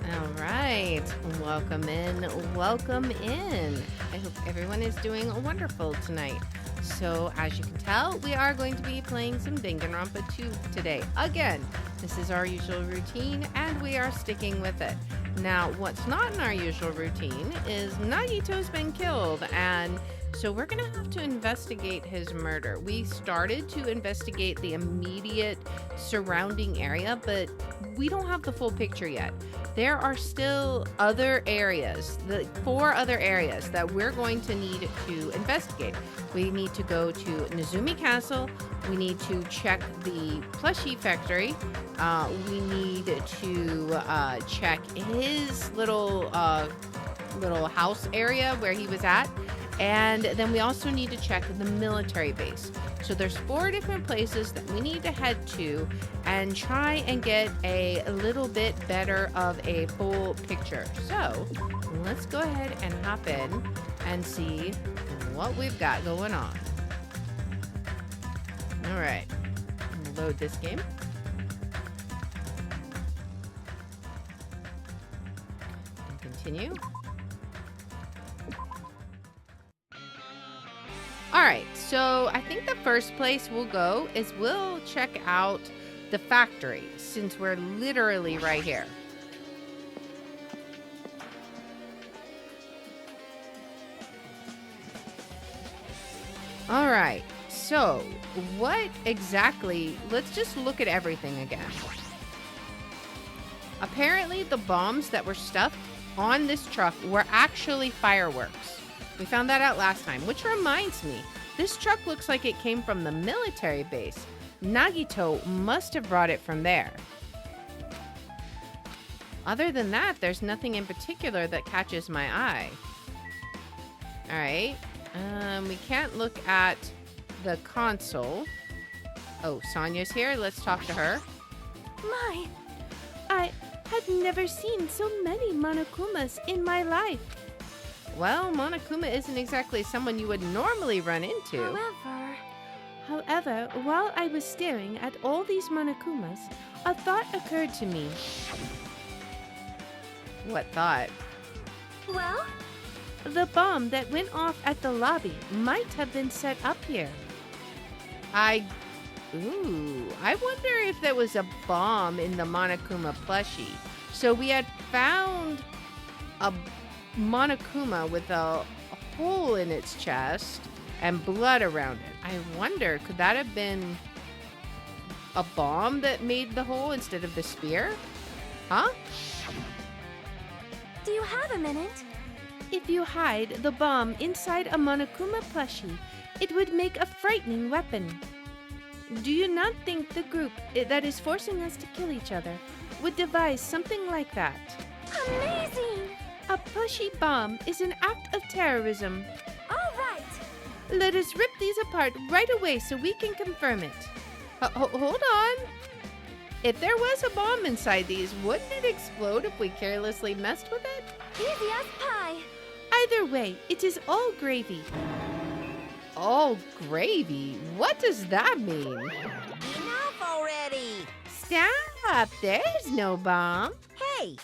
All right, welcome in, welcome in. I hope everyone is doing wonderful tonight. So, as you can tell, we are going to be playing some Danganronpa 2 today. Again, this is our usual routine, and we are sticking with it. Now, what's not in our usual routine is Nagito's been killed, and so we're going to have to investigate his murder. We started to investigate the immediate surrounding area, but we don't have the full picture yet. There are still other areas, the 4 other areas that we're going to need to investigate. We need to go to Nezumi Castle. We need to check the plushie factory. We need to check his little house area where he was at. And then we also need to check the military base. So there's 4 different places that we need to head to and try and get a little bit better of a full picture. So let's go ahead and hop in and see what we've got going on. All right, load this game. And continue. All right, so I think the first place we'll go is we'll check out the factory since we're literally right here. All right, so what exactly, let's just look at everything again. Apparently the bombs that were stuffed on this truck were actually fireworks. We found that out last time, which reminds me, this truck looks like it came from the military base. Nagito must have brought it from there. Other than that, there's nothing in particular that catches my eye. All right, we can't look at the console. Oh, Sonya's here. Let's talk to her. My, I had never seen so many Monokumas in my life. Well, Monokuma isn't exactly someone you would normally run into. However, while I was staring at all these Monokumas, a thought occurred to me. What thought? Well, the bomb that went off at the lobby might have been set up here. I wonder if there was a bomb in the Monokuma plushie. So we had found a Monokuma with a hole in its chest and blood around it. I wonder, could that have been a bomb that made the hole instead of the spear? Huh? Do you have a minute? If you hide the bomb inside a Monokuma plushie, it would make a frightening weapon. Do you not think the group that is forcing us to kill each other would devise something like that? Amazing! A plushie bomb is an act of terrorism. All right. Let us rip these apart right away so we can confirm it. Hold on. If there was a bomb inside these, wouldn't it explode if we carelessly messed with it? Easy as pie. Either way, it is all gravy. All gravy? What does that mean? Enough already! Stop! There's no bomb. Hey,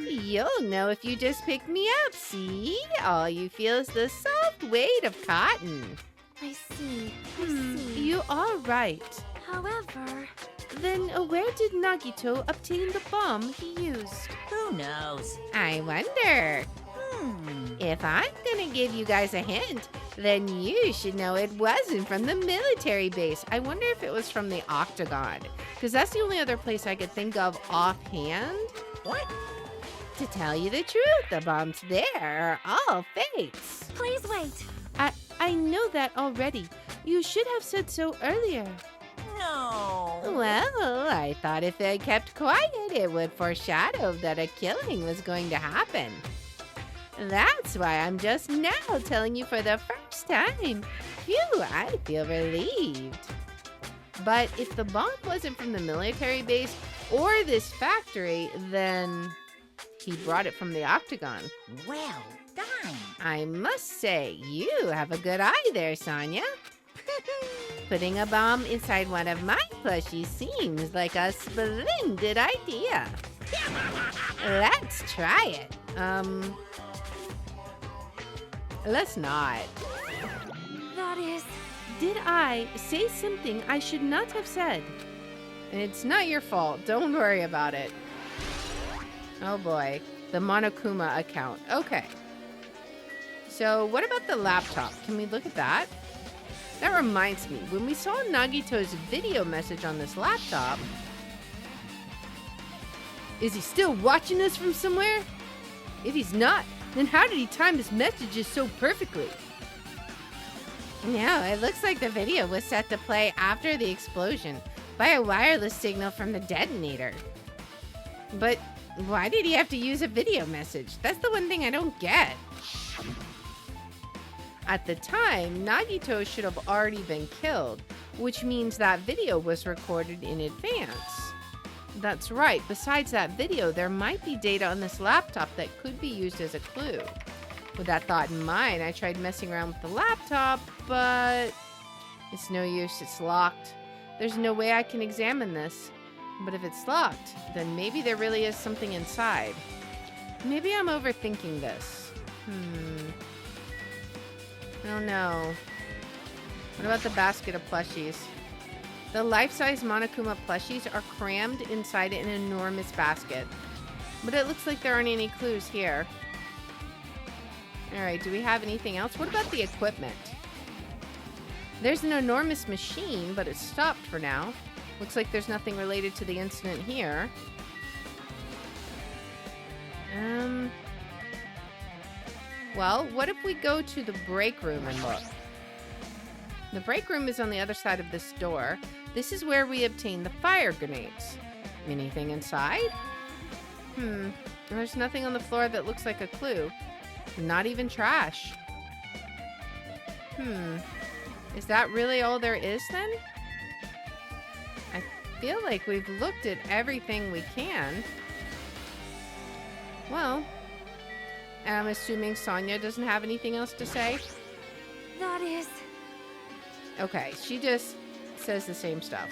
You'll know if you just pick me up, see? All you feel is the soft weight of cotton. I see. You are right. However, then where did Nagito obtain the bomb he used? who knows? I wonder. If I'm gonna give you guys a hint, then you should know it wasn't from the military base. I wonder if it was from the Octagon, because that's the only other place I could think of offhand. What? To tell you the truth, the bombs there are all fakes. Please wait. I know that already. You should have said so earlier. No. Well, I thought if I kept quiet, it would foreshadow that a killing was going to happen. That's why I'm just now telling you for the first time. Phew, I feel relieved. But if the bomb wasn't from the military base or this factory, then he brought it from the Octagon. Well done. I must say, you have a good eye there, Sonya. Putting a bomb inside one of my plushies seems like a splendid idea. Let's try it. Let's not. That is... Did I say something I should not have said? It's not your fault. Don't worry about it. Oh boy. The Monokuma account. Okay. So what about the laptop? Can we look at that? That reminds me. When we saw Nagito's video message on this laptop... Is he still watching us from somewhere? If he's not, then how did he time his messages so perfectly? No, it looks like the video was set to play after the explosion by a wireless signal from the detonator. But why did he have to use a video message? That's the one thing I don't get. At the time, Nagito should have already been killed, which means that video was recorded in advance. That's right. Besides that video, there might be data on this laptop that could be used as a clue. With that thought in mind, I tried messing around with the laptop, but it's no use. It's locked. There's no way I can examine this. But if it's locked, then maybe there really is something inside. Maybe I'm overthinking this. I don't know. What about the basket of plushies? The life-size Monokuma plushies are crammed inside an enormous basket. But it looks like there aren't any clues here. Alright, do we have anything else? What about the equipment? There's an enormous machine, but it's stopped for now. Looks like there's nothing related to the incident here. Well, what if we go to the break room and look? The break room is on the other side of this door. This is where we obtain the fire grenades. Anything inside? There's nothing on the floor that looks like a clue. Not even trash. Is that really all there is then? I feel like we've looked at everything we can. Well, I'm assuming Sonia doesn't have anything else to say? That is... Okay, she just says the same stuff.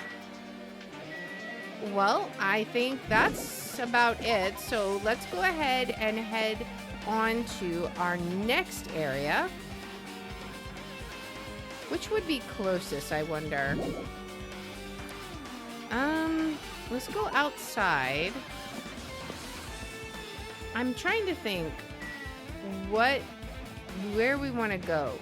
Well, I think that's about it. So let's go ahead and head on to our next area. Which would be closest, I wonder? Let's go outside. I'm trying to think where we want to go.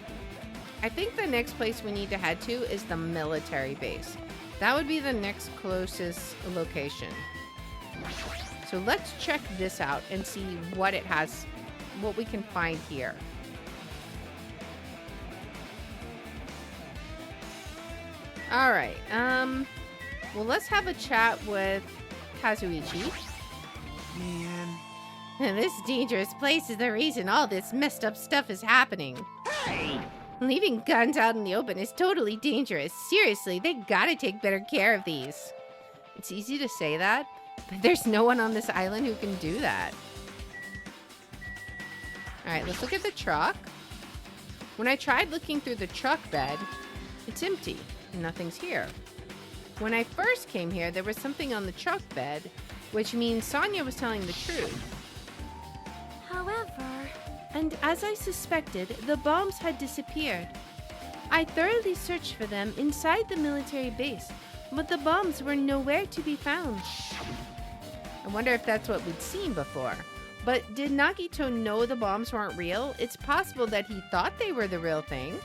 I think the next place we need to head to is the military base. That would be the next closest location. So let's check this out and see what it has, what we can find here. All right. Well, let's have a chat with Kazuichi. Man. This dangerous place is the reason all this messed up stuff is happening. Hey! Leaving guns out in the open is totally dangerous. Seriously, they gotta take better care of these. It's easy to say that, but there's no one on this island who can do that. Alright, let's look at the truck. When I tried looking through the truck bed, it's empty. Nothing's here. When I first came here, there was something on the truck bed, which means Sonia was telling the truth. However... And as I suspected, the bombs had disappeared. I thoroughly searched for them inside the military base, but the bombs were nowhere to be found. I wonder if that's what we'd seen before. But did Nagito know the bombs weren't real? It's possible that he thought they were the real thing.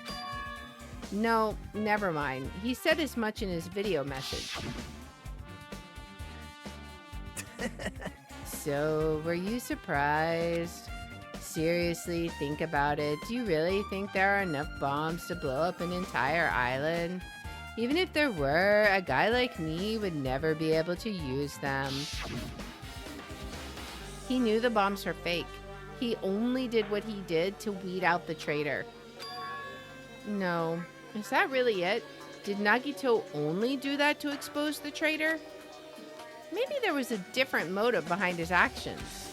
No, never mind. He said as much in his video message. So, were you surprised? Seriously, think about it. Do you really think there are enough bombs to blow up an entire island? Even if there were, a guy like me would never be able to use them. He knew the bombs were fake. He only did what he did to weed out the traitor. No. Is that really it? Did Nagito only do that to expose the traitor? Maybe there was a different motive behind his actions.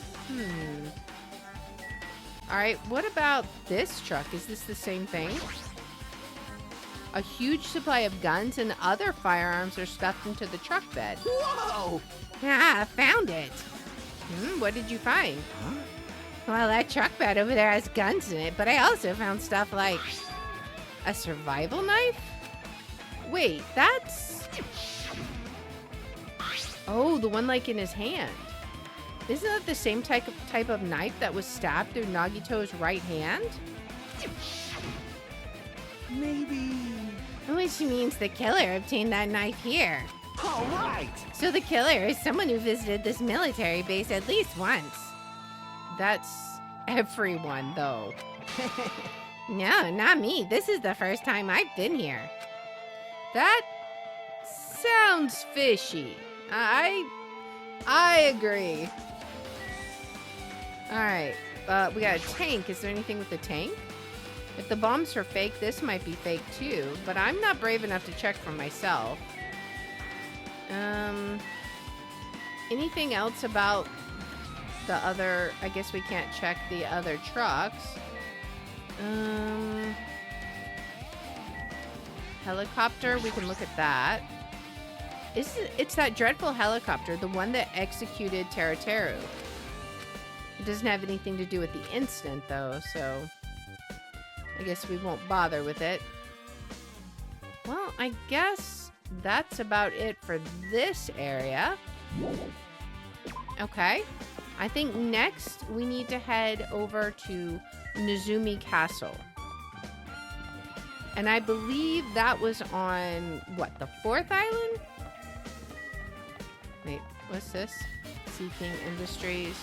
Alright, what about this truck? Is this the same thing? A huge supply of guns and other firearms are stuffed into the truck bed. Whoa! Ah, found it! What did you find? Huh? Well, that truck bed over there has guns in it, but I also found stuff like a survival knife? Wait, that's... Oh, the one like in his hand. Isn't that the same type of knife that was stabbed through Nagito's right hand? Maybe. Which means the killer obtained that knife here. All right. So the killer is someone who visited this military base at least once. That's everyone, though. No, not me. This is the first time I've been here. That sounds fishy. I agree. All right, we got a tank. Is there anything with the tank? If the bombs are fake, this might be fake too, but I'm not brave enough to check for myself. Anything else about the other... I guess we can't check the other trucks. Helicopter, we can look at that. It's that dreadful helicopter, the one that executed Teruteru. It doesn't have anything to do with the incident, though, so I guess we won't bother with it. Well, I guess that's about it for this area. Okay. I think next we need to head over to Nozumi Castle. And I believe that was on, what, the 4th island? Wait, what's this? Seeking Industries.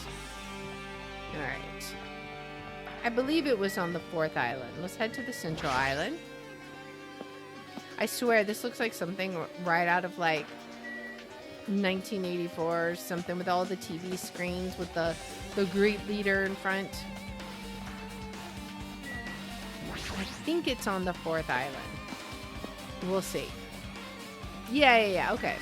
Alright. I believe it was on the 4th island. Let's head to the Central Island. I swear, this looks like something right out of, like, 1984 or something, with all the TV screens with the great leader in front. I think it's on the 4th island. We'll see. Yeah, okay.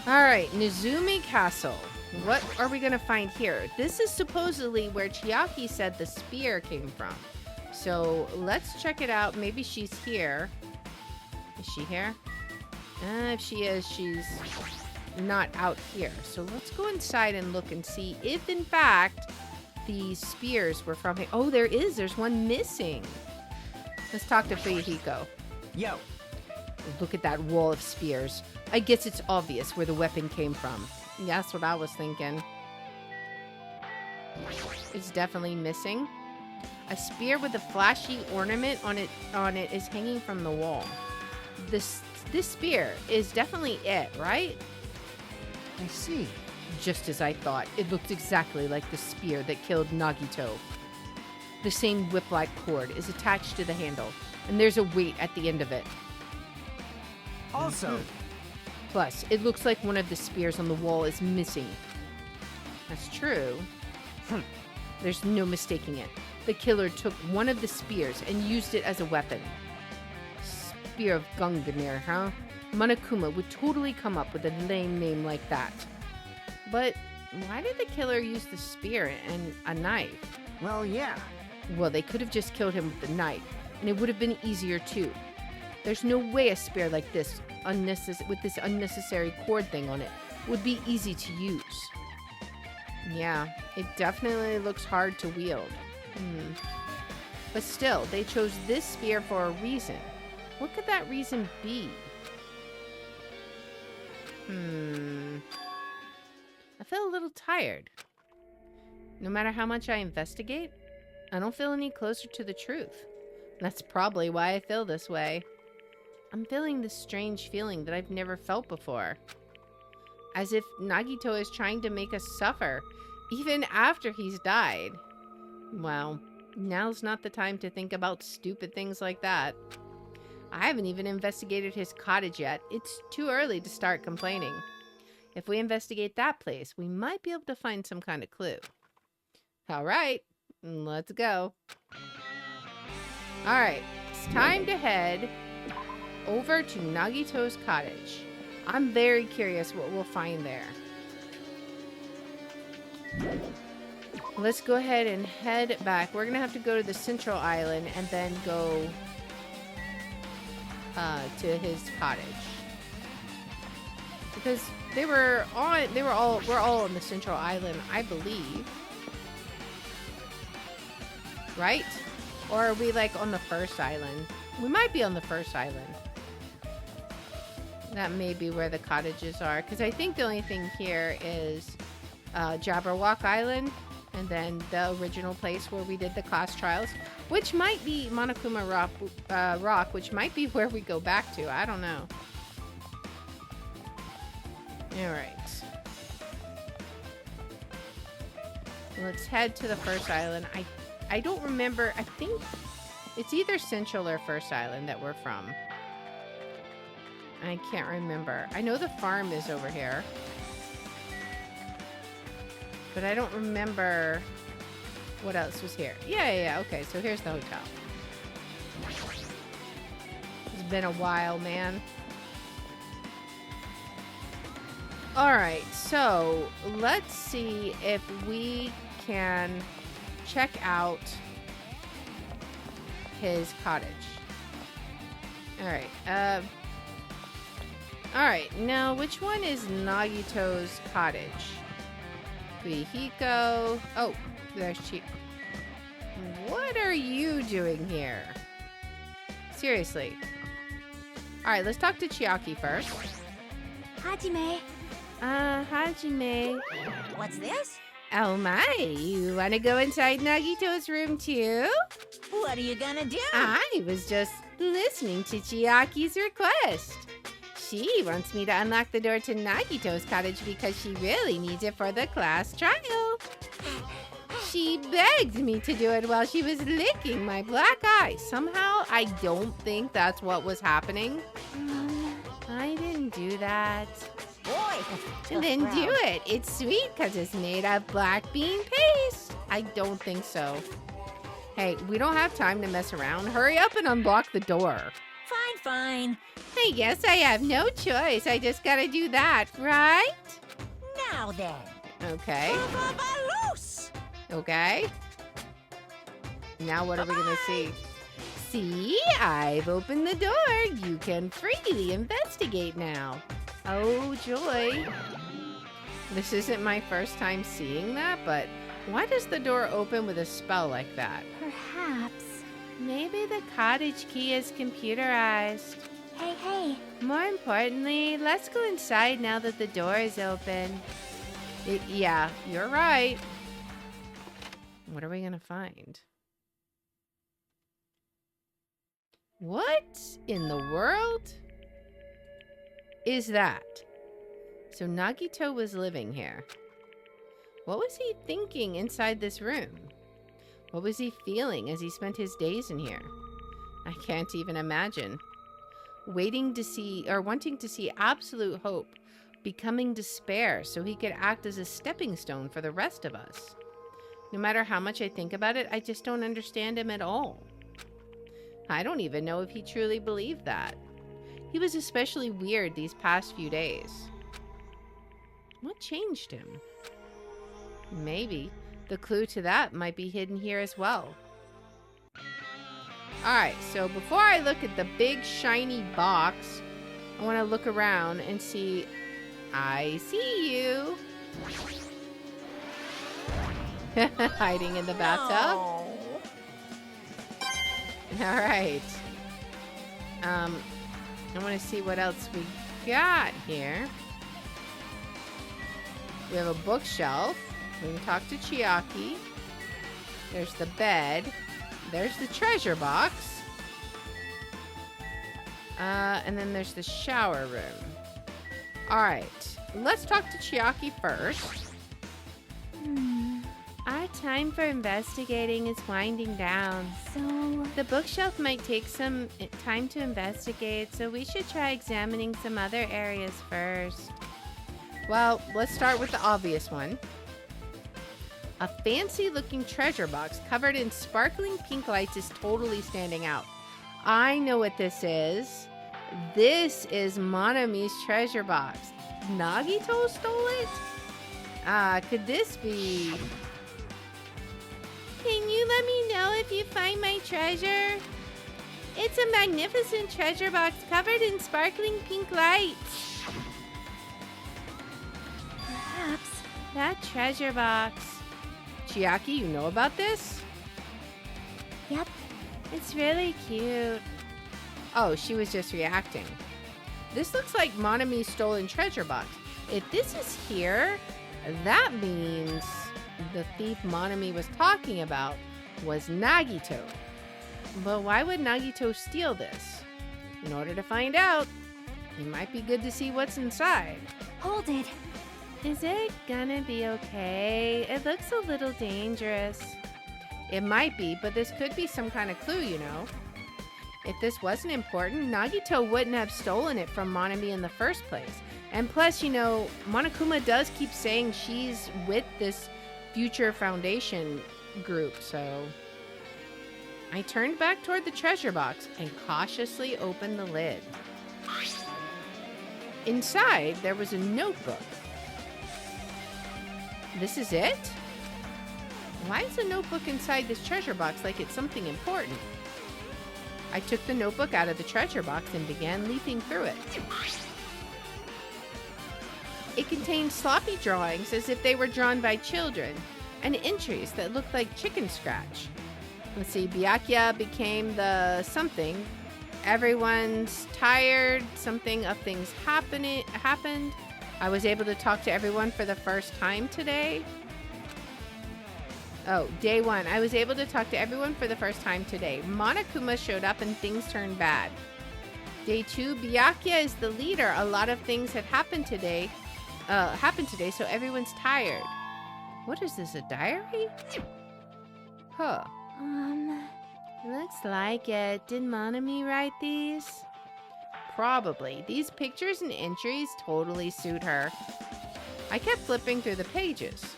Alright, Nozumi Castle. What are we gonna find here? This is supposedly where Chiaki said the spear came from. So let's check it out. Maybe she's here. Is she here? If she is, she's not out here. So let's go inside and look and see if, in fact, these spears were from here. Oh, there is. There's one missing. Let's talk to Fuyuhiko. Yo. Look at that wall of spears. I guess it's obvious where the weapon came from. Yeah, that's what I was thinking. It's definitely missing. A spear with a flashy ornament on it is hanging from the wall. This spear is definitely it, right? I see. Just as I thought. It looked exactly like the spear that killed Nagito. The same whip-like cord is attached to the handle, and there's a weight at the end of it. Also, Plus, it looks like one of the spears on the wall is missing. That's true. There's no mistaking it. The killer took one of the spears and used it as a weapon. Spear of Gungnir, huh? Monokuma would totally come up with a lame name like that. But why did the killer use the spear and a knife? well, yeah. Well, they could have just killed him with the knife, and it would have been easier too. There's no way a spear like this, with this unnecessary cord thing on it, would be easy to use. Yeah, it definitely looks hard to wield. But still, they chose this spear for a reason. What could that reason be? I feel a little tired. No matter how much I investigate, I don't feel any closer to the truth. That's probably why I feel this way. I'm feeling this strange feeling that I've never felt before. As if Nagito is trying to make us suffer, even after he's died. Well, now's not the time to think about stupid things like that. I haven't even investigated his cottage yet. It's too early to start complaining. If we investigate that place, we might be able to find some kind of clue. All right, let's go. All right, it's time to head over to Nagito's cottage. I'm very curious what we'll find there. Let's go ahead and head back. We're gonna have to go to the Central Island and then go to his cottage. Because we're all on the central island, I believe. Right? Or are we like on the first island? We might be on the first island. That may be where the cottages are. Because I think the only thing here is Jabberwock Island. And then the original place where we did the class trials. Which might be Monokuma Rock. Which might be where we go back to. I don't know. Alright. Let's head to the first island. I don't remember. I think it's either Central or First Island that we're from. I can't remember. I know the farm is over here. But I don't remember what else was here. Yeah. Okay, so here's the hotel. It's been a while, man. Alright, so let's see if we can check out his cottage. Alright, now which one is Nagito's cottage? Fihiko. Oh, there's Chi. What are you doing here? Seriously. Alright, let's talk to Chiaki first. Hajime. Hajime. What's this? Oh my, you want to go inside Nagito's room too? What are you gonna do? I was just listening to Chiaki's request. She wants me to unlock the door to Nagito's cottage because she really needs it for the class trial. She begged me to do it while she was licking my black eye. Somehow, I don't think that's what was happening. I didn't do that. Boy, Then do it. It's sweet because it's made of black bean paste. I don't think so. Hey, we don't have time to mess around. Hurry up and unblock the door. Fine. I guess I have no choice. I just gotta do that, right? Now then. Okay. Babaloo! Okay. Now what are we gonna see? See, I've opened the door. You can freely investigate now. Oh, joy. This isn't my first time seeing that, but why does the door open with a spell like that? Perhaps. Maybe the cottage key is computerized. Hey. More importantly, let's go inside now that the door is open. Yeah, you're right. What are we gonna find? What in the world is that? So Nagito was living here. What was he thinking inside this room? What was he feeling as he spent his days in here? I can't even imagine. Wanting to see absolute hope becoming despair so he could act as a stepping stone for the rest of us. No matter how much I think about it, I just don't understand him at all. I don't even know if he truly believed that. He was especially weird these past few days. What changed him? Maybe the clue to that might be hidden here as well. Alright, so before I look at the big shiny box, I want to look around and see. I see you. Hiding in the bathtub. No. Alright. I want to see what else we got here. We have a bookshelf. We can talk to Chiaki. There's the bed. There's the treasure box. And then there's the shower room. Alright. Let's talk to Chiaki first. Our time for investigating is winding down. So, The bookshelf might take some time to investigate, so we should try examining some other areas first. Well, let's start with the obvious one. A fancy-looking treasure box covered in sparkling pink lights is totally standing out. I know what this is. This is Monami's treasure box. Nagito stole it? Could this be... Can you let me know if you find my treasure? It's a magnificent treasure box covered in sparkling pink lights. That treasure box. Chiaki, you know about this? Yep. It's really cute. Oh, she was just reacting. This looks like Monami's stolen treasure box. If this is here, that means the thief Monami was talking about was Nagito. But why would Nagito steal this? In order to find out, it might be good to see what's inside. Hold it. Is it gonna be okay? It looks a little dangerous. It might be, but this could be some kind of clue, you know. If this wasn't important, Nagito wouldn't have stolen it from Monami in the first place. And plus, you know, Monokuma does keep saying she's with this future foundation group, so... I turned back toward the treasure box and cautiously opened the lid. Inside, there was a notebook. This is it? Why is a notebook inside this treasure box like it's something important? I took the notebook out of the treasure box and began leafing through it. It contained sloppy drawings as if they were drawn by children, and entries that looked like chicken scratch. Let's see, Byakuya became the something. Everyone's tired. Something of things happened. I was able to talk to everyone for the first time today. Oh, day 1. I was able to talk to everyone for the first time today. Monokuma showed up and things turned bad. Day 2, Byakuya is the leader. A lot of things have happened today, so everyone's tired. What is this, a diary? Huh. Looks like it. Did Monami write these? Probably. These pictures and entries totally suit her. I kept flipping through the pages.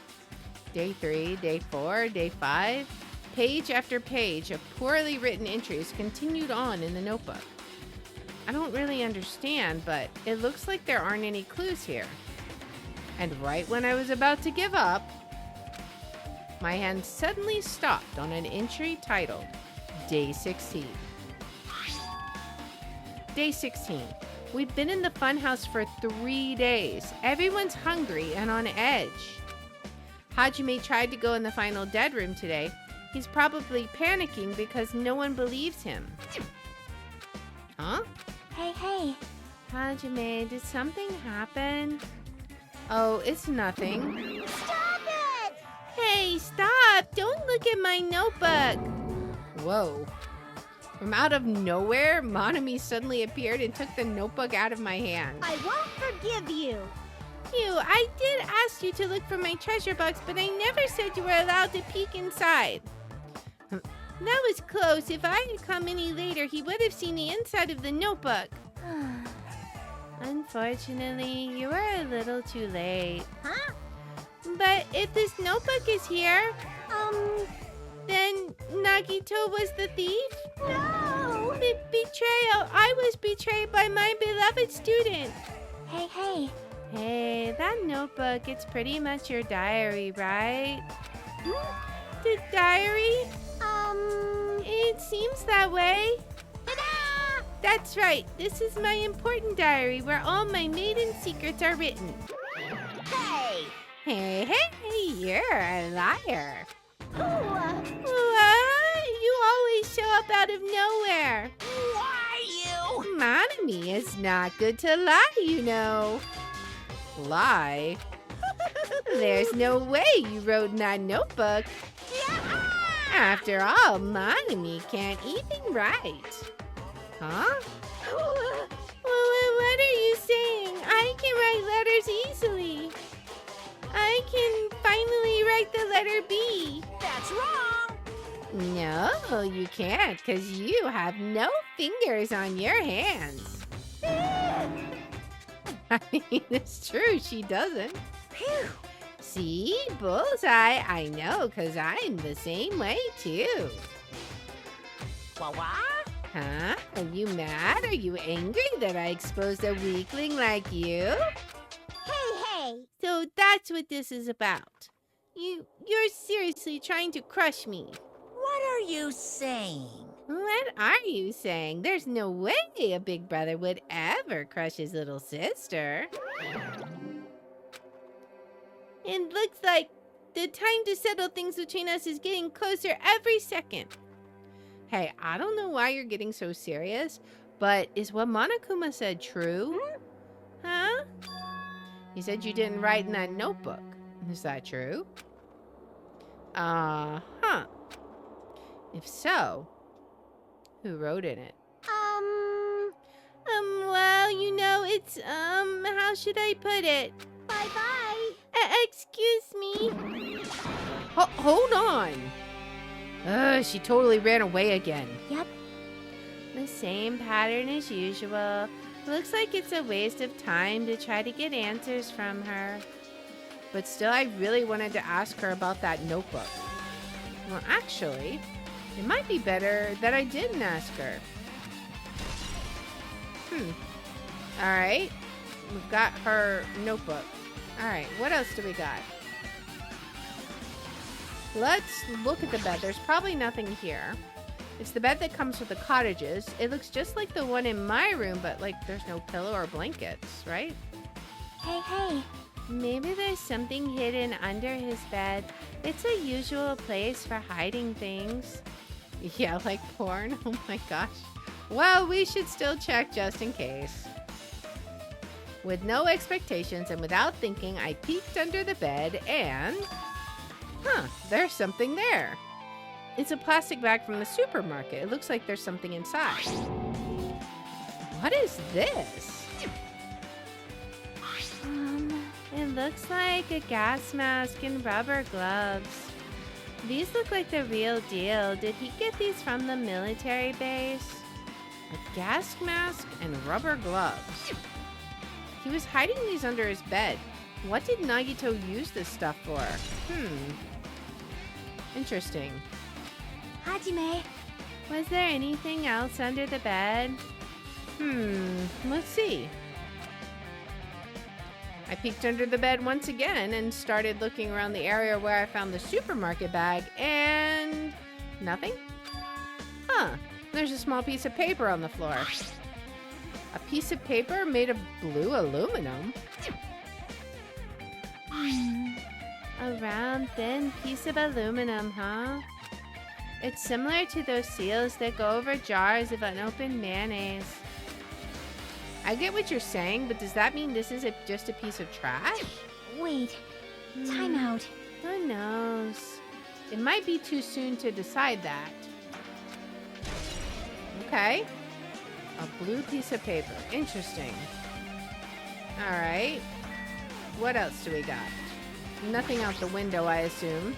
Day 3, day 4, day 5. Page after page of poorly written entries continued on in the notebook. I don't really understand, but it looks like there aren't any clues here. And right when I was about to give up, my hand suddenly stopped on an entry titled Day 16. Day 16. We've been in the funhouse for 3 days. Everyone's hungry and on edge. Hajime tried to go in the final dead room today. He's probably panicking because no one believes him. Huh? Hey. Hajime, did something happen? Oh, it's nothing. Stop it! Hey, stop! Don't look at my notebook! Whoa. From out of nowhere, Monami suddenly appeared and took the notebook out of my hand. I won't forgive you. I did ask you to look for my treasure box, but I never said you were allowed to peek inside. That was close. If I had come any later, he would have seen the inside of the notebook. Unfortunately, you were a little too late. Huh? But if this notebook is here, then Nagito was the thief? No! Betrayal! I was betrayed by my beloved student. Hey. Hey, that notebook, it's pretty much your diary, right? The diary? It seems that way. Ta-da! That's right. This is my important diary where all my maiden secrets are written. Hey! Hey, you're a liar. Ooh, You always show up out of nowhere. Why you? Monami, it's not good to lie, you know. Lie? There's no way you wrote in that notebook. After all, Monami can't even write. Huh? What are you saying? I can write letters easily. I can finally write the letter B. That's wrong! No, you can't, because you have no fingers on your hands. I mean, it's true, she doesn't. Phew! See? Bullseye. I know, because I'm the same way, too. What? Huh? Are you mad? Are you angry that I exposed a weakling like you? hey. So that's what this is about. You're seriously trying to crush me. What are you saying? What are you saying? There's no way a big brother would ever crush his little sister. It looks like the time to settle things between us is getting closer every second. Hey, I don't know why you're getting so serious, but is what Monokuma said true? Huh? He said you didn't write in that notebook. Is that true? Huh. If so, who wrote in it? Well, you know, it's, how should I put it? Bye-bye. Excuse me? Hold on. She totally ran away again. Yep. The same pattern as usual. Looks like it's a waste of time to try to get answers from her. But still, I really wanted to ask her about that notebook. Well, actually, it might be better that I didn't ask her. All right. We've got her notebook. All right. What else do we got? Let's look at the bed. There's probably nothing here. It's the bed that comes with the cottages. It looks just like the one in my room, but like there's no pillow or blankets, right? Hey. Maybe there's something hidden under his bed. It's a usual place for hiding things. Yeah, like porn. Oh my gosh. Well, we should still check just in case. With no expectations and without thinking, I peeked under the bed and... there's something there. It's a plastic bag from the supermarket. It looks like there's something inside. What is this? It looks like a gas mask and rubber gloves. These look like the real deal. Did he get these from the military base? A gas mask and rubber gloves. He was hiding these under his bed. What did Nagito use this stuff for? Interesting. Hajime. Was there anything else under the bed? Let's see. I peeked under the bed once again and started looking around the area where I found the supermarket bag and nothing. There's a small piece of paper on the floor. A piece of paper made of blue aluminum. A round, thin piece of aluminum, huh? It's similar to those seals that go over jars of unopened mayonnaise. I get what you're saying, but does that mean this is just a piece of trash? Wait. Time out. Who knows? It might be too soon to decide that. Okay. A blue piece of paper. Interesting. All right. What else do we got? Nothing out the window, I assume.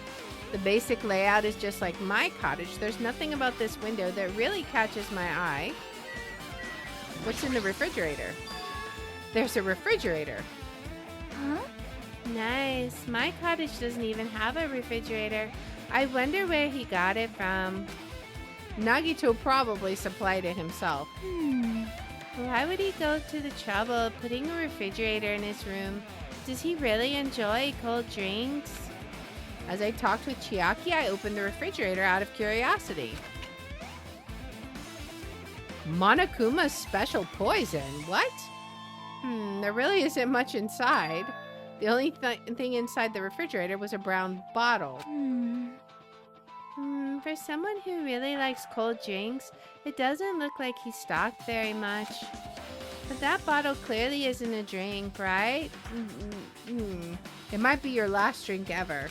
The basic layout is just like my cottage. There's nothing about this window that really catches my eye. What's in the refrigerator? There's a refrigerator. Huh? Nice. My cottage doesn't even have a refrigerator. I wonder where he got it from. Nagito probably supplied it himself. Why would he go to the trouble of putting a refrigerator in his room? Does he really enjoy cold drinks? As I talked with Chiaki, I opened the refrigerator out of curiosity. Monokuma's special poison. What? There really isn't much inside. The only thing inside the refrigerator was a brown bottle. For someone who really likes cold drinks, it doesn't look like he's stocked very much. But that bottle clearly isn't a drink, right? It might be your last drink ever.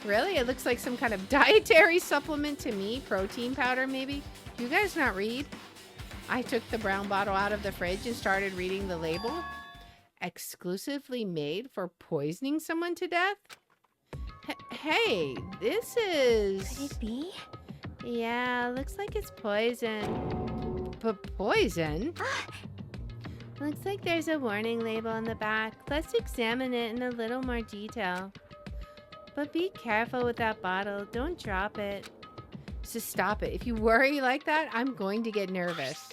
Really? It looks like some kind of dietary supplement to me. Protein powder, maybe? Do you guys not read? I took the brown bottle out of the fridge and started reading the label. Exclusively made for poisoning someone to death? Hey, this is... Could it be? Yeah, looks like it's poison. But poison? Looks like there's a warning label on the back. Let's examine it in a little more detail. But be careful with that bottle. Don't drop it. So stop it. If you worry like that, I'm going to get nervous.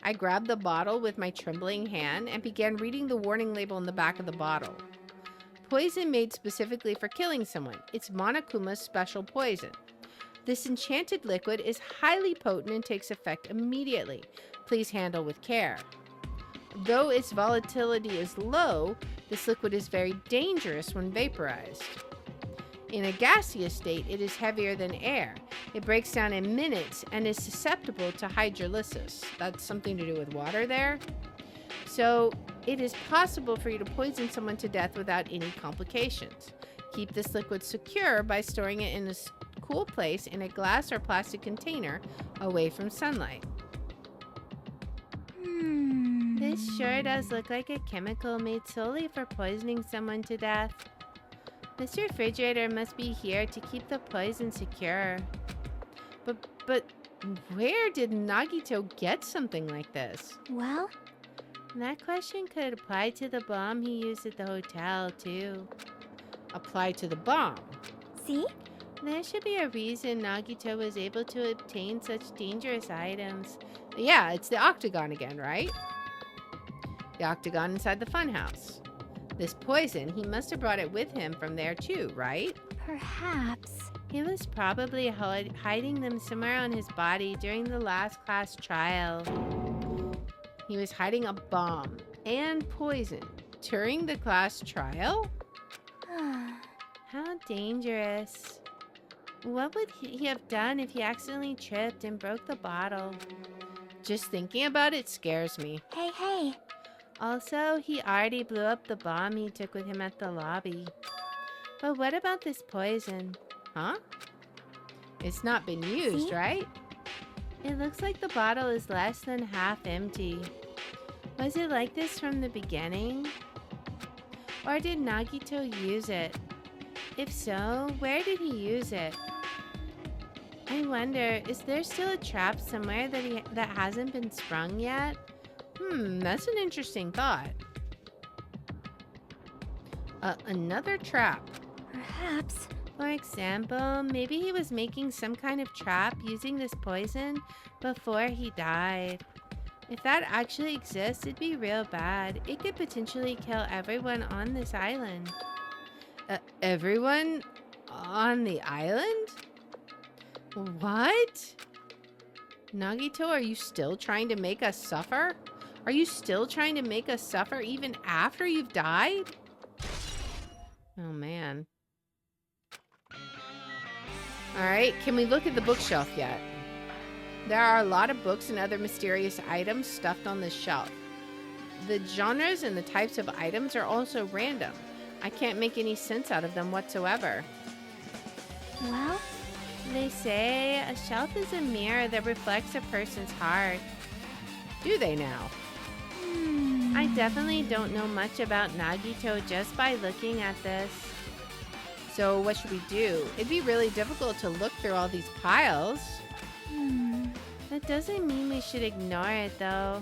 I grabbed the bottle with my trembling hand and began reading the warning label on the back of the bottle. Poison made specifically for killing someone. It's Monokuma's special poison. This enchanted liquid is highly potent and takes effect immediately. Please handle with care. Though its volatility is low, This liquid is very dangerous when vaporized. In a gaseous state, it is heavier than air. It breaks down in minutes and is susceptible to hydrolysis. That's something to do with water there. So it is possible for you to poison someone to death without any complications. Keep this liquid secure by storing it in a cool place in a glass or plastic container away from sunlight. This sure does look like a chemical made solely for poisoning someone to death. This refrigerator must be here to keep the poison secure. But where did Nagito get something like this? Well, That question could apply to the bomb he used at the hotel, too. Apply to the bomb? see? There should be a reason Nagito was able to obtain such dangerous items. Yeah, it's the octagon again, right? The octagon inside the funhouse. This poison, he must have brought it with him from there too, right? Perhaps. He was probably hiding them somewhere on his body during the last class trial. He was hiding a bomb and poison during the class trial? How dangerous. What would he have done if he accidentally tripped and broke the bottle? Just thinking about it scares me. Hey. Also, he already blew up the bomb he took with him at the lobby. But what about this poison? Huh? It's not been used, See? right? It looks like the bottle is less than half empty. Was it like this from the beginning? Or did Nagito use it? If so, where did he use it? I wonder, is there still a trap somewhere that hasn't been sprung yet? That's an interesting thought. Another trap. Perhaps. For example, maybe he was making some kind of trap using this poison before he died. If that actually exists, it'd be real bad. It could potentially kill everyone on this island. Everyone on the island? What? Nagito, are you still trying to make us suffer? Are you still trying to make us suffer even after you've died? Oh, man. Alright, can we look at the bookshelf yet? There are a lot of books and other mysterious items stuffed on this shelf. The genres and the types of items are also random. I can't make any sense out of them whatsoever. Well, They say a shelf is a mirror that reflects a person's heart. Do they now? I definitely don't know much about Nagito just by looking at this. So what should we do? It'd be really difficult to look through all these piles. That doesn't mean we should ignore it, though.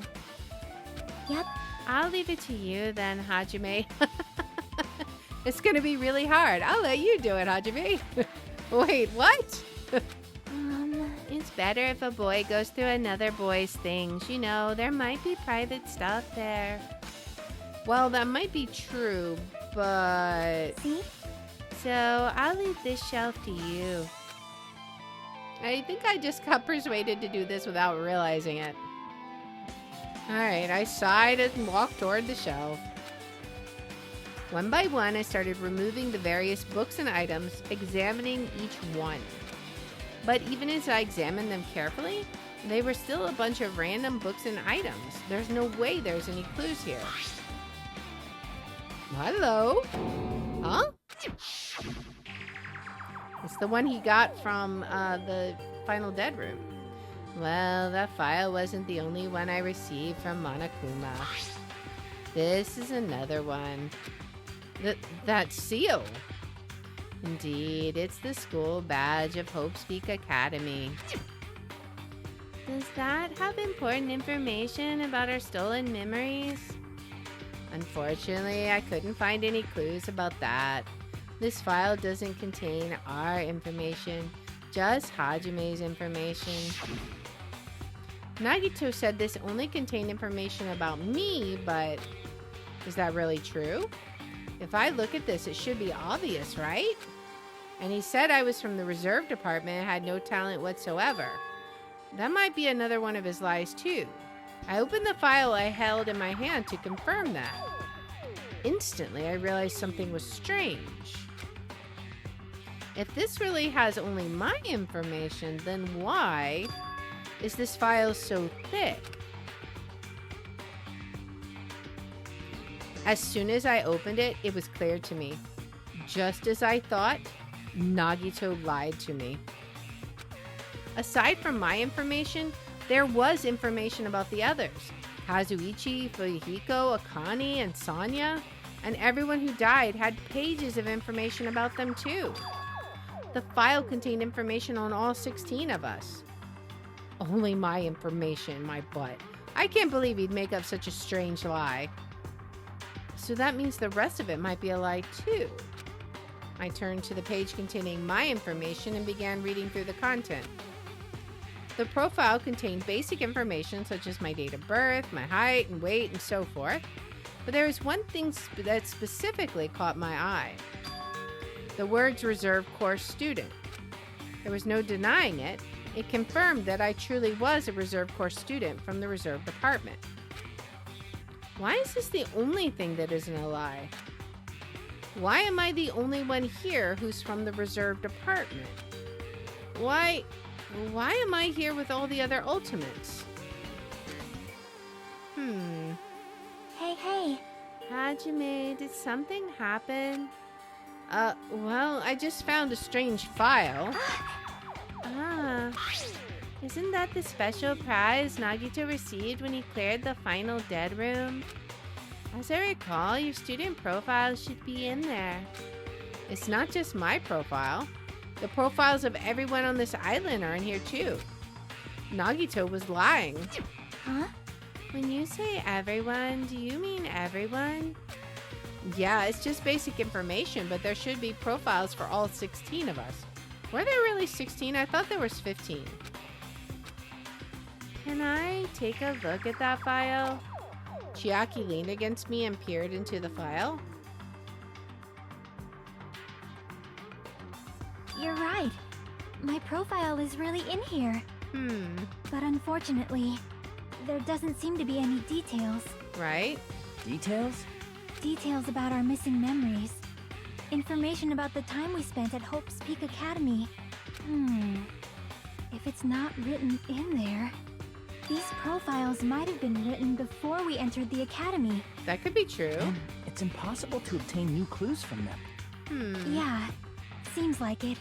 Yep. I'll leave it to you then, Hajime. It's gonna be really hard. I'll let you do it, Hajime. Wait, what? It's better if a boy goes through another boy's things. You know, there might be private stuff there. Well, that might be true, but... See? So, I'll leave this shelf to you. I think I just got persuaded to do this without realizing it. Alright, I sighed and walked toward the shelf. One by one, I started removing the various books and items, examining each one. But even as I examined them carefully, they were still a bunch of random books and items. There's no way there's any clues here. Hello? Huh? It's the one he got from the Final Dead room. Well, that file wasn't the only one I received from Monokuma. This is another one. That seal. Indeed, it's the school badge of Hope's Peak Academy. Does that have important information about our stolen memories? Unfortunately, I couldn't find any clues about that. This file doesn't contain our information, just Hajime's information. Nagito said this only contained information about me, but is that really true? If I look at this, it should be obvious, right? And he said I was from the reserve department and had no talent whatsoever. That might be another one of his lies, too. I opened the file I held in my hand to confirm that. Instantly, I realized something was strange. If this really has only my information, then why is this file so thick? As soon as I opened it, it was clear to me. Just as I thought, Nagito lied to me. Aside from my information, there was information about the others. Kazuichi, Fuyuhiko, Akane, and Sanya, and everyone who died had pages of information about them too. The file contained information on all 16 of us. Only my information, my butt. I can't believe he'd make up such a strange lie. So that means the rest of it might be a lie too. I turned to the page containing my information and began reading through the content. The profile contained basic information such as my date of birth, my height and weight, and so forth. But there was one thing that specifically caught my eye. The words reserve course student. There was no denying it. It confirmed that I truly was a reserve course student from the reserve department. Why is this the only thing that isn't a lie? Why am I the only one here who's from the reserve department? Why am I here with all the other ultimates? Hey. Hajime, did something happen? Well, I just found a strange file. Isn't that the special prize Nagito received when he cleared the final dead room? As I recall, your student profile should be in there. It's not just my profile. The profiles of everyone on this island are in here too. Nagito was lying. Huh? When you say everyone, do you mean everyone? Yeah, it's just basic information, but there should be profiles for all 16 of us. Were there really 16? I thought there was 15. Can I take a look at that file? Chiaki leaned against me and peered into the file. You're right. My profile is really in here. But unfortunately, there doesn't seem to be any details. Right? Details? Details about our missing memories. Information about the time we spent at Hope's Peak Academy. If it's not written in there, these profiles might have been written before we entered the academy. That could be true. And it's impossible to obtain new clues from them. Yeah, seems like it.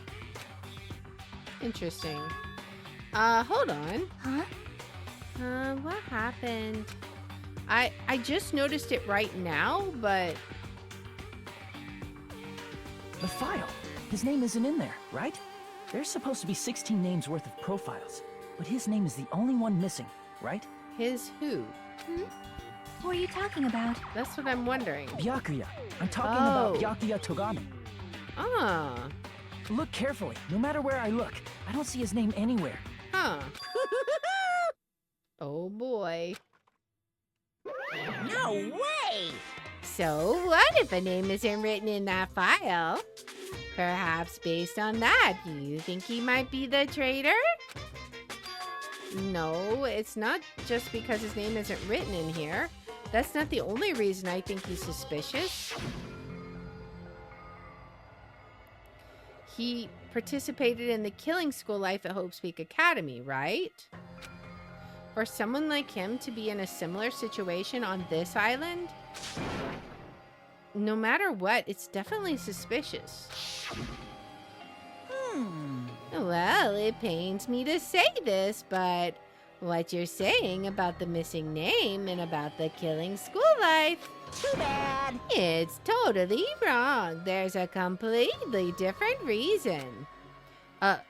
Interesting. Hold on. Huh? What happened? I just noticed it right now, but... The file. His name isn't in there, right? There's supposed to be 16 names worth of profiles, but his name is the only one missing, right? His who? What are you talking about? That's what I'm wondering. Byakuya. I'm talking Oh. about Byakuya Togane. Ah. Look carefully. No matter where I look, I don't see his name anywhere. Huh. Oh boy. No way! So, what if a name isn't written in that file? Perhaps based on that, do you think he might be the traitor? No, it's not just because his name isn't written in here. That's not the only reason I think he's suspicious. He participated in the killing school life at Hope's Peak Academy, right? For someone like him to be in a similar situation on this island, no matter what, it's definitely suspicious. Well, it pains me to say this, but what you're saying about the missing name and about the killing school life, Too bad. it's totally wrong. There's a completely different reason. A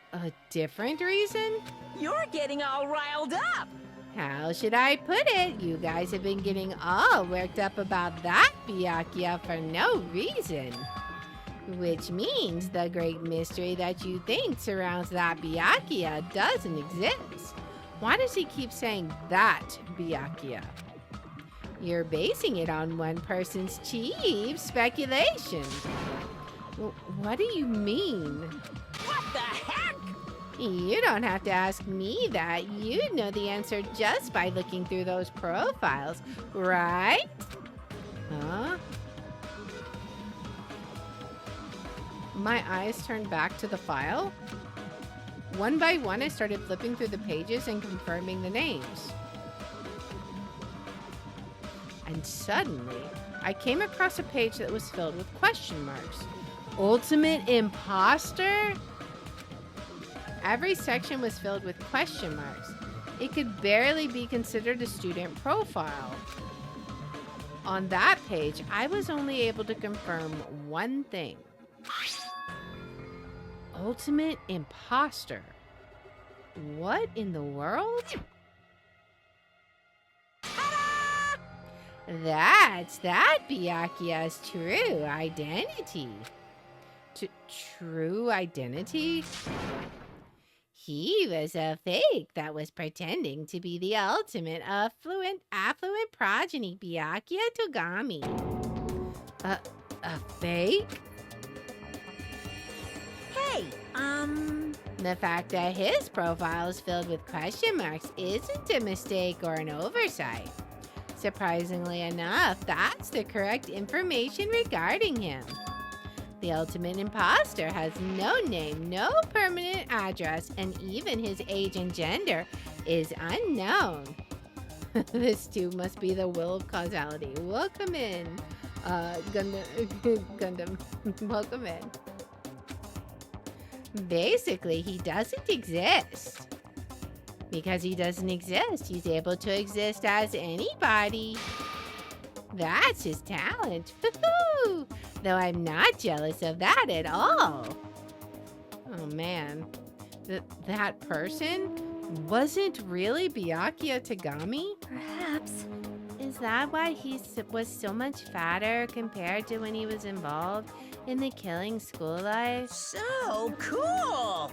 different reason? You're getting all riled up. How should I put it? You guys have been getting all worked up about that Byakuya for no reason. Which means the great mystery that you think surrounds that Byakuya doesn't exist. Why does he keep saying that Byakuya? You're basing it on one person's cheap speculation. What do you mean? What the heck? You don't have to ask me that. You'd know the answer just by looking through those profiles, right? Huh? My eyes turned back to the file. One by one, I started flipping through the pages and confirming the names. And suddenly, I came across a page that was filled with question marks. Ultimate imposter? Every section was filled with question marks. It could barely be considered a student profile. On that page, I was only able to confirm one thing. Ultimate imposter. What in the world? That's Byakuya's true identity. True identity? He was a fake that was pretending to be the ultimate affluent progeny Byakuya Togami. A fake? Hey, The fact that his profile is filled with question marks isn't a mistake or an oversight. Surprisingly enough, that's the correct information regarding him. The ultimate imposter has no name, no permanent address, and even his age and gender is unknown. This too must be the will of causality. Welcome in, Gundam. Welcome in. Basically, he doesn't exist. Because he doesn't exist, he's able to exist as anybody. That's his talent. Woohoo! Though I'm not jealous of that at all. Oh man. That person wasn't really Byakuya Togami? Perhaps. Is that why he was so much fatter compared to when he was involved in the killing school life? so cool!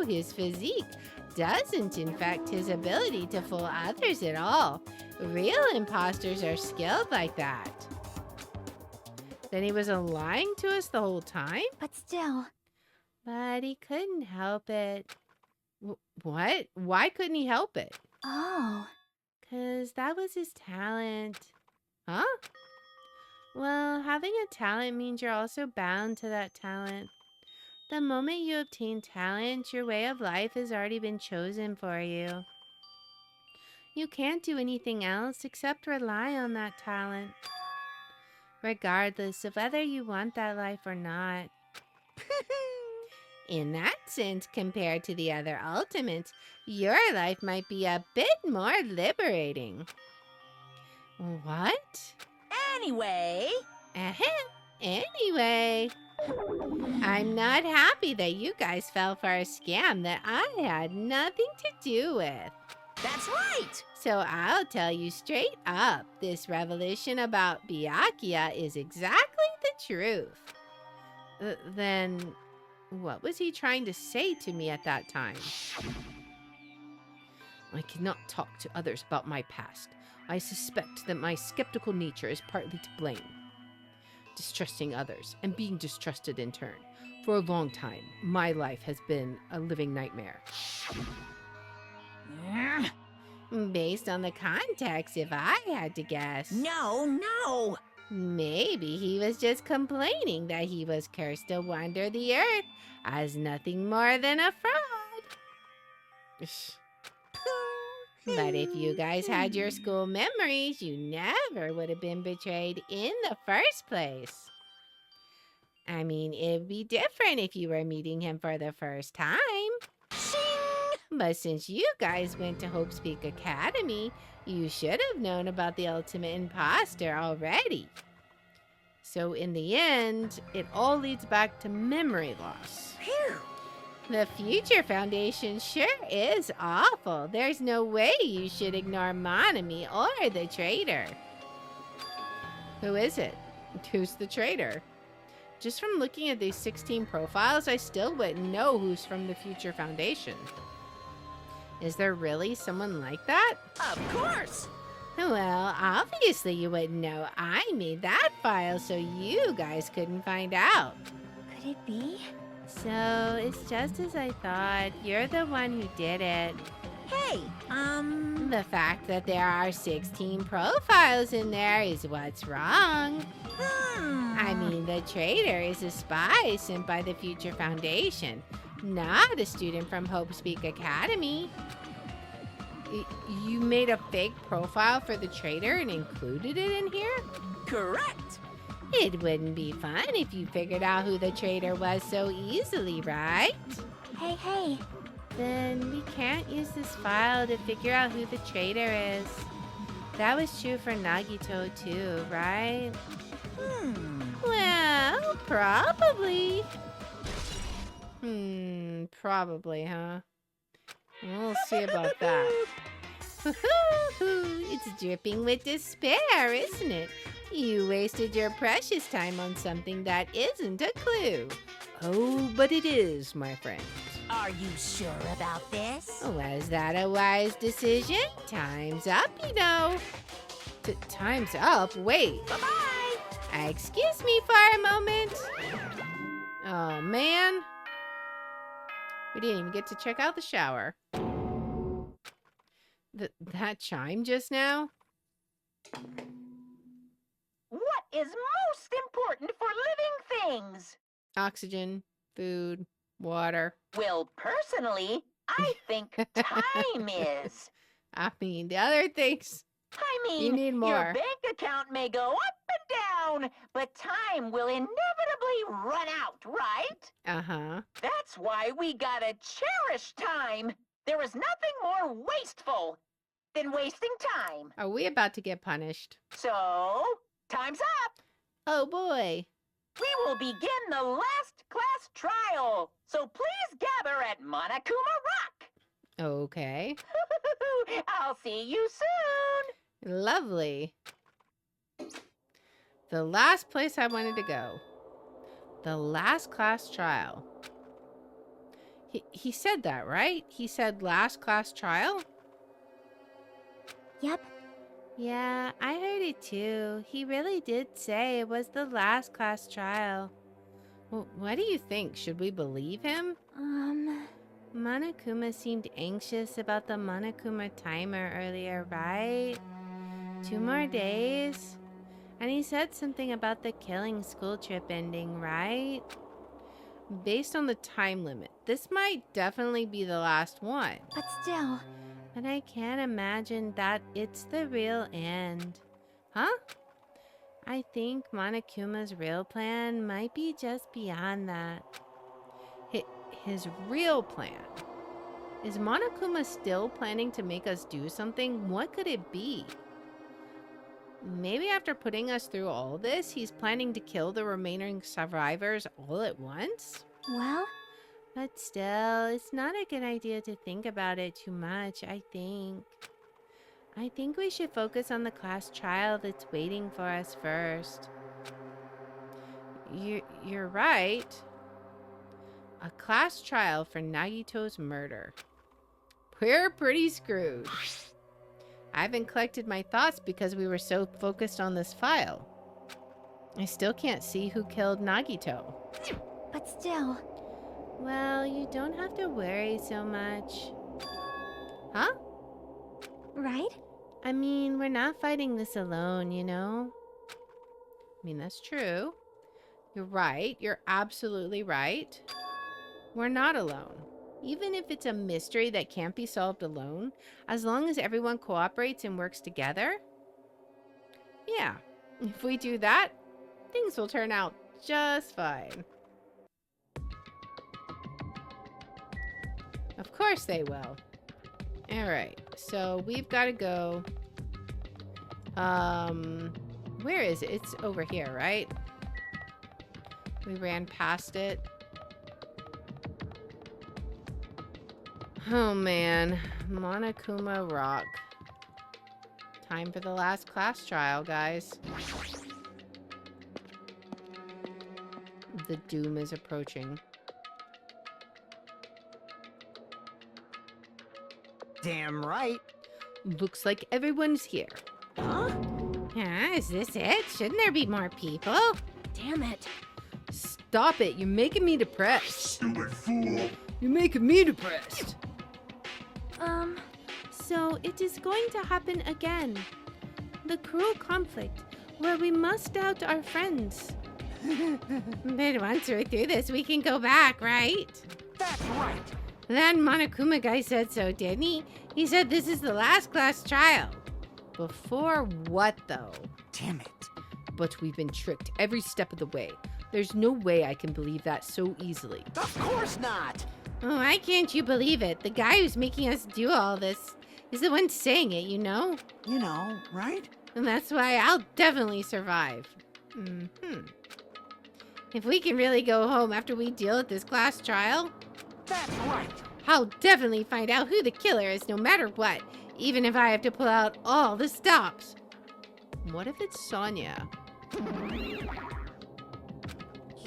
His physique doesn't infect his ability to fool others at all. Real imposters are skilled like that. Then he was lying to us the whole time? But still, But he couldn't help it. What? Why couldn't he help it? oh, 'Cause that was his talent. Huh? Well, having a talent means you're also bound to that talent. The moment you obtain talent, your way of life has already been chosen for you. You can't do anything else except rely on that talent, regardless of whether you want that life or not. In that sense, compared to the other ultimates, your life might be a bit more liberating. What? Anyway, Ahem. Anyway, I'm not happy that you guys fell for a scam that I had nothing to do with. that's right! So I'll tell you straight up, this revelation about Byakuya is exactly the truth. Then, what was he trying to say to me at that time? I cannot talk to others about my past. I suspect that my skeptical nature is partly to blame. Distrusting others and being distrusted in turn. For a long time, my life has been a living nightmare. Based on the context, if I had to guess, No! maybe he was just complaining that he was cursed to wander the earth as nothing more than a fraud. But if you guys had your school memories, you never would have been betrayed in the first place. I mean, it'd be different if you were meeting him for the first time. But since you guys went to Hope's Peak Academy, you should have known about the ultimate imposter already. So in the end, it all leads back to memory loss. Phew! The Future Foundation sure is awful. There's no way you should ignore Monami or the traitor. Who is it? Who's the traitor? Just from looking at these 16 profiles, I still wouldn't know who's from the Future Foundation. Is there really someone like that? Of course! Well, obviously you wouldn't know. I made that file so you guys couldn't find out. could it be? So, it's just as I thought. You're the one who did it. Hey, The fact that there are 16 profiles in there is what's wrong. I mean, the traitor is a spy sent by the Future Foundation, not a student from Hope Speak Academy. You made a fake profile for the traitor and included it in here? correct. It wouldn't be fun if you figured out who the traitor was so easily, right? Hey. Then we can't use this file to figure out who the traitor is. That was true for Nagito too, right? Well, probably. Probably, huh? We'll see about that. It's dripping with despair, isn't it? You wasted your precious time on something that isn't a clue. Oh, but it is, my friend. Are you sure about this? Was that a wise decision? Time's up, you know. Time's up? Wait. Bye-bye. Excuse me for a moment. Oh, man. We didn't even get to check out the shower. That chime just now? What is most important for living things? Oxygen, food, water. Well, personally, I think time is. I mean, the other things. I mean, You need more. your bank account may go up and down, but time will inevitably run out, right? Uh-huh. That's why we gotta cherish time. There is nothing more wasteful than wasting time. Are we about to get punished? So, time's up. Oh, boy. We will begin the last class trial. So please gather at Monokuma Rock. Okay. I'll see you soon. Lovely. The last place I wanted to go. The last class trial. He said that, right? He said last class trial? Yep. Yeah, I heard it too. He really did say it was the last class trial. Well, what do you think? Should we believe him? Monokuma seemed anxious about the Monokuma timer earlier, right? 2 more days? And he said something about the killing school trip ending, right? Based on the time limit, this might definitely be the last one. But still, But I can't imagine that it's the real end. Huh? I think Monokuma's real plan might be just beyond that. His real plan. Is Monokuma still planning to make us do something? What could it be? Maybe after putting us through all this, he's planning to kill the remaining survivors all at once? well, But still, it's not a good idea to think about it too much, I think. I think we should focus on the class trial that's waiting for us first. You're right. A class trial for Nagito's murder. We're pretty screwed. I haven't collected my thoughts because we were so focused on this file. I still can't see who killed Nagito. but still, Well, you don't have to worry so much. Huh? right? I mean, we're not fighting this alone, you know? I mean, that's true. You're right. You're absolutely right. We're not alone. Even if it's a mystery that can't be solved alone, as long as everyone cooperates and works together, yeah, if we do that, things will turn out just fine. Of course they will. All right, so we've got to go. Where is it? It's over here, right? We ran past it. Oh man, Monokuma Rock. Time for the last class trial, guys. The doom is approaching. Damn right. Looks like everyone's here. Huh? Is this it? Shouldn't there be more people? Damn it. Stop it, you're making me depressed. Stupid fool. You're making me depressed. So it is going to happen again. The cruel conflict where we must doubt our friends. But once we're through this, we can go back, right? That's right. That Monokuma guy said so, didn't he? He said this is the last class trial. Before what, though? Damn it. But we've been tricked every step of the way. There's no way I can believe that so easily. Of course not. Oh, why can't you believe it? The guy who's making us do all this is the one saying it, you know? You know, right? And that's why I'll definitely survive. If we can really go home after we deal with this class trial, That's right. I'll definitely find out who the killer is no matter what, even if I have to pull out all the stops. What if it's Sonia?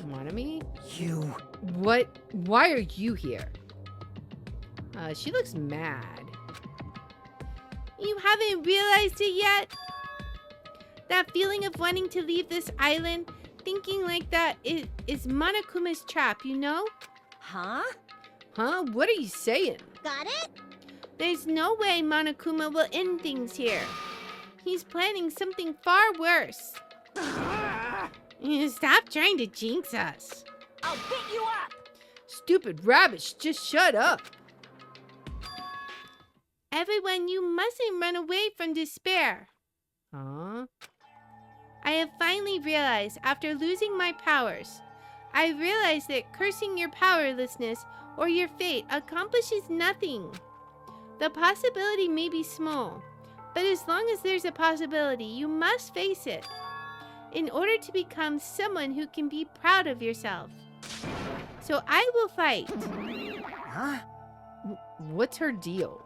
Monami? You. What? Why are you here? She looks mad. You haven't realized it yet? That feeling of wanting to leave this island, thinking like that is Monokuma's trap, you know? Huh? Huh? What are you saying? Got it? There's no way Monokuma will end things here. He's planning something far worse. Stop trying to jinx us. I'll beat you up! Stupid rabbits, just shut up. Everyone, you mustn't run away from despair. Huh? I have finally realized, after losing my powers, I realized that cursing your powerlessness or your fate accomplishes nothing. The possibility may be small, but as long as there's a possibility, you must face it in order to become someone who can be proud of yourself. So I will fight. Huh? What's her deal?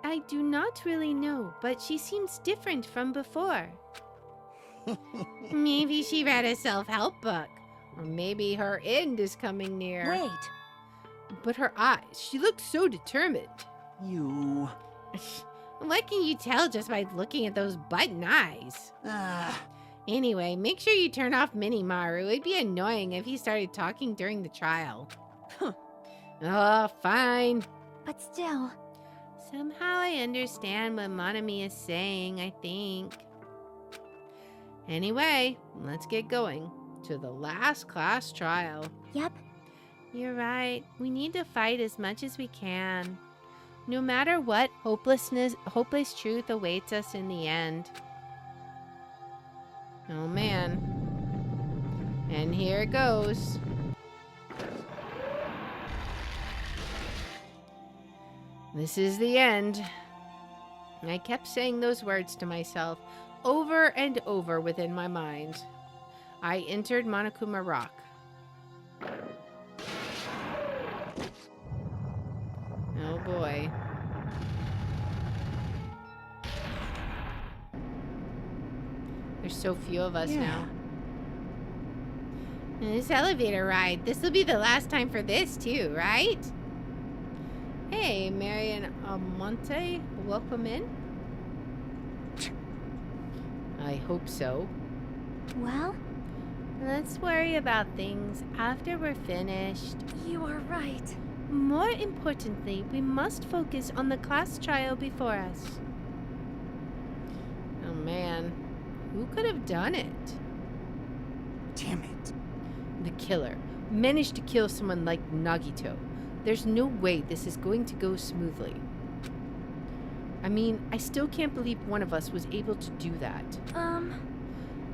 I do not really know, but she seems different from before. Maybe she read a self-help book. Or maybe her end is coming near. Wait. But her eyes, she looks so determined. You. What can you tell just by looking at those button eyes? Anyway, make sure you turn off Minimaru. It'd be annoying if he started talking during the trial. Oh, fine. But still, Somehow I understand what Monami is saying, I think. Anyway, let's get going to the last class trial. yep, You're right. We need to fight as much as we can. No matter what, hopeless truth awaits us in the end. Oh man. And here it goes. This is the end. I kept saying those words to myself over and over within my mind. I entered Monokuma Rock. Oh boy. There's so few of us now. And this elevator ride. This will be the last time for this too, right? Hey, Marion Amonte, welcome in. I hope so. well, Let's worry about things after we're finished. you are right. More importantly, we must focus on the class trial before us. Oh man. Who could have done it? Damn it. The killer managed to kill someone like Nagito. There's no way this is going to go smoothly. I mean, I still can't believe one of us was able to do that.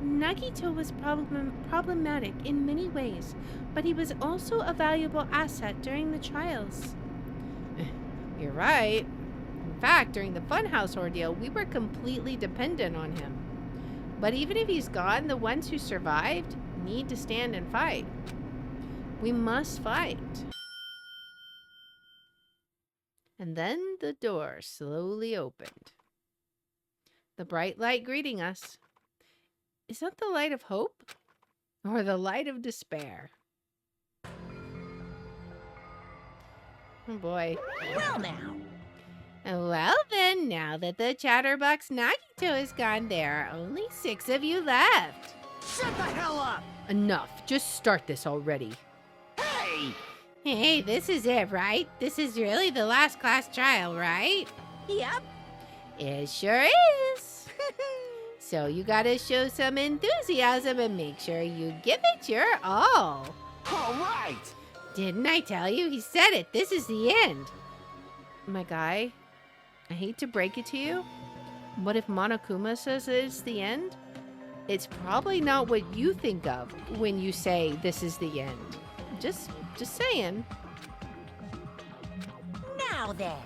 Nagito was problematic in many ways, but he was also a valuable asset during the trials. You're right. In fact, during the Funhouse ordeal, we were completely dependent on him. But even if he's gone, the ones who survived need to stand and fight. We must fight. And then the door slowly opened. The bright light greeting us. Is that the light of hope? Or the light of despair? Oh boy. Well now. Well then, now that the chatterbox Nagito is gone, there are only 6 of you left. Shut the hell up! Enough. Just start this already. Hey! Hey, this is it, right? This is really the last class trial, right? Yep. It sure is. So you gotta show some enthusiasm and make sure you give it your all. All right. Didn't I tell you? He said it. This is the end. My guy, I hate to break it to you, but if Monokuma says it's the end, it's probably not what you think of when you say this is the end. Just saying. Now then.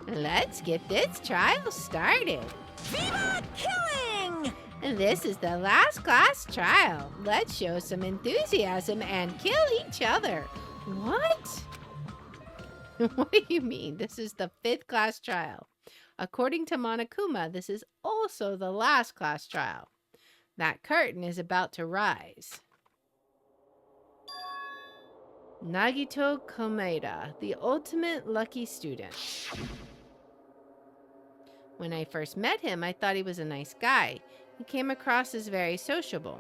Let's get this trial started. Viva killing! This is the last class trial. Let's show some enthusiasm and kill each other. What? What do you mean? This is the 5th class trial. According to Monokuma, this is also the last class trial. That curtain is about to rise. Nagito Komeda, the ultimate lucky student. When I first met him, I thought he was a nice guy. He came across as very sociable.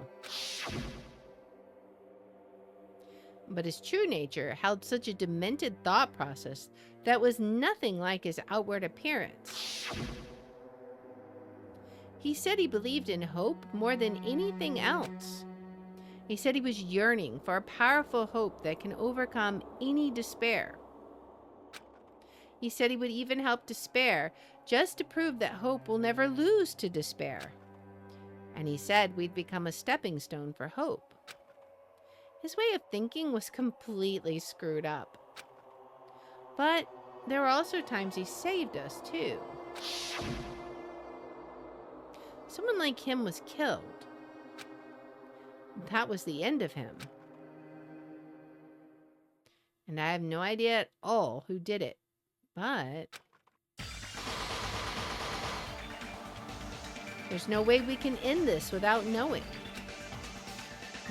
But his true nature held such a demented thought process that was nothing like his outward appearance. He said he believed in hope more than anything else. He said he was yearning for a powerful hope that can overcome any despair. He said he would even help despair just to prove that hope will never lose to despair. And he said we'd become a stepping stone for hope. His way of thinking was completely screwed up. But there were also times he saved us, too. Someone like him was killed. That was the end of him. And I have no idea at all who did it. But there's no way we can end this without knowing.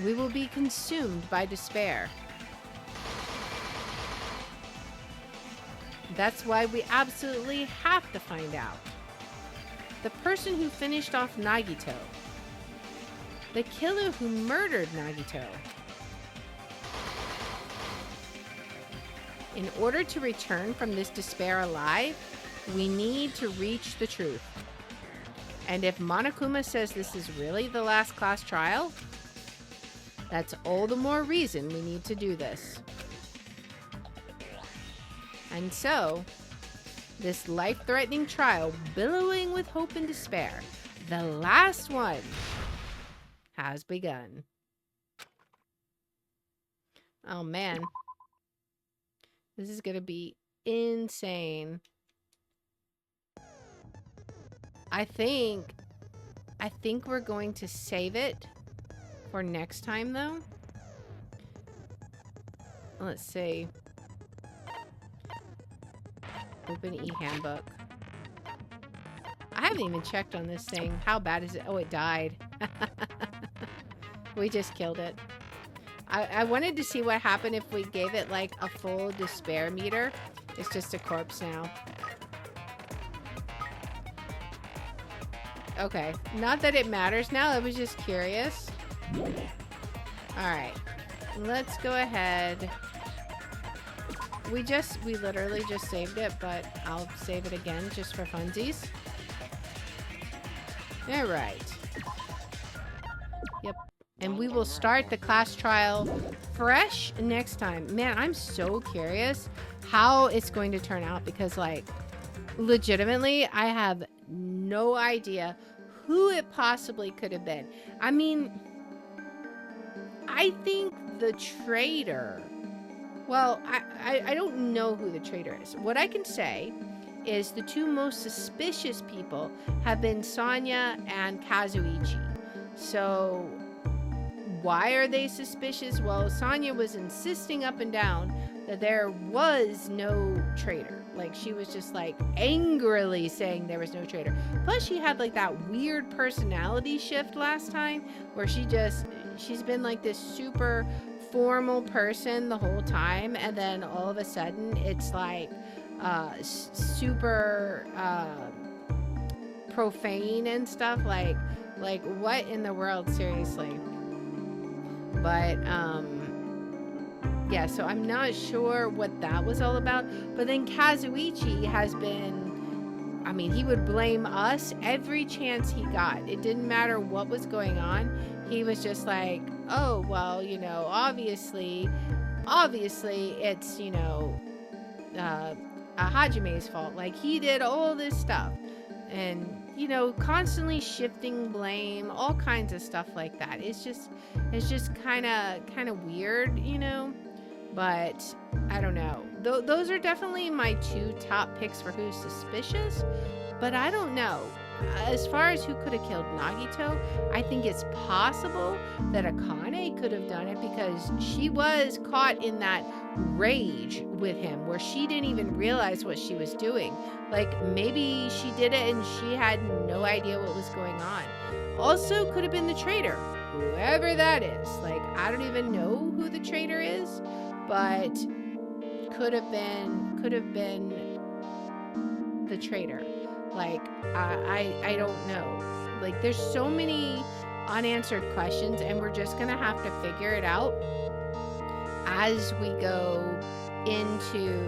We will be consumed by despair. That's why we absolutely have to find out. The person who finished off Nagito. The killer who murdered Nagito. In order to return from this despair alive, we need to reach the truth. And if Monokuma says this is really the last class trial, that's all the more reason we need to do this. And so, this life-threatening trial, billowing with hope and despair, the last one, has begun. Oh man. This is gonna be insane. I think we're going to save it for next time, though. Let's see. Open e-handbook. I haven't even checked on this thing. How bad is it? Oh, it died. We just killed it. I wanted to see what happened if we gave it like a full despair meter. It's just a corpse now. Okay, not that it matters now. I was just curious. Alright, let's go ahead. We literally just saved it, but I'll save it again just for funsies. Alright. Yep. And we will start the class trial fresh next time. Man, I'm so curious how it's going to turn out because, like, legitimately, I have no idea who it possibly could have been. I mean, I think the traitor... Well, I don't know who the traitor is. What I can say is the two most suspicious people have been Sonya and Kazuichi. So, why are they suspicious? Well, Sonya was insisting up and down that there was no traitor. Like, she was just, like, angrily saying there was no traitor. Plus, she had, like, that weird personality shift last time where she's been, like, this super formal person the whole time, and then all of a sudden it's like super profane and stuff. Like what in the world, seriously? But yeah, so I'm not sure what that was all about. But then Kazuichi has been, I mean, he would blame us every chance he got. It didn't matter what was going on. He was just like, oh, well, you know, obviously it's, you know, Hajime's fault. Like, he did all this stuff. And, you know, constantly shifting blame, all kinds of stuff like that. It's just kind of weird, you know. But I don't know. Those are definitely my 2 top picks for who's suspicious. But I don't know. As far as who could have killed Nagito, I think it's possible that Akane could have done it because she was caught in that rage with him where she didn't even realize what she was doing. Like, maybe she did it and she had no idea what was going on. Also could have been the traitor, whoever that is. Like, I don't even know who the traitor is, but could have been the traitor. Like, I don't know. Like, there's so many unanswered questions, and we're just gonna have to figure it out as we go into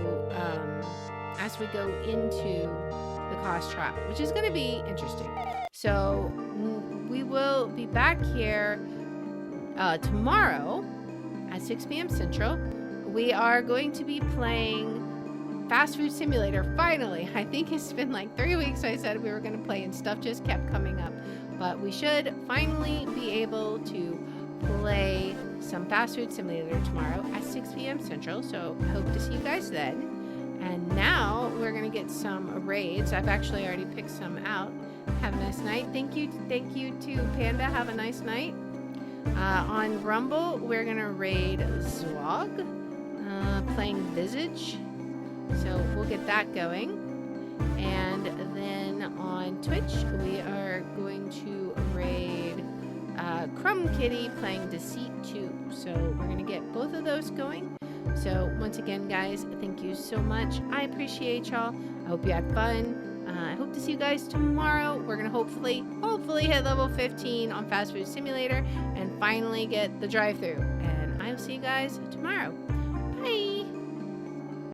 the cause trial, which is gonna be interesting. So we will be back here tomorrow at 6 p.m. Central. We are going to be playing Fast Food Simulator, finally. I think it's been like 3 weeks I said we were going to play and stuff just kept coming up. But we should finally be able to play some Fast Food Simulator tomorrow at 6 p.m. Central. So hope to see you guys then. And now we're going to get some raids. I've actually already picked some out. Have a nice night. Thank you to Panda. Have a nice night. On Rumble, we're going to raid Zwag, playing Visage. So we'll get that going. And then on Twitch, we are going to raid Crumb Kitty playing Deceit 2. So we're going to get both of those going. So once again, guys, thank you so much. I appreciate y'all. I hope you had fun. I hope to see you guys tomorrow. We're going to hopefully hit level 15 on Fast Food Simulator and finally get the drive-thru. And I will see you guys tomorrow. Bye!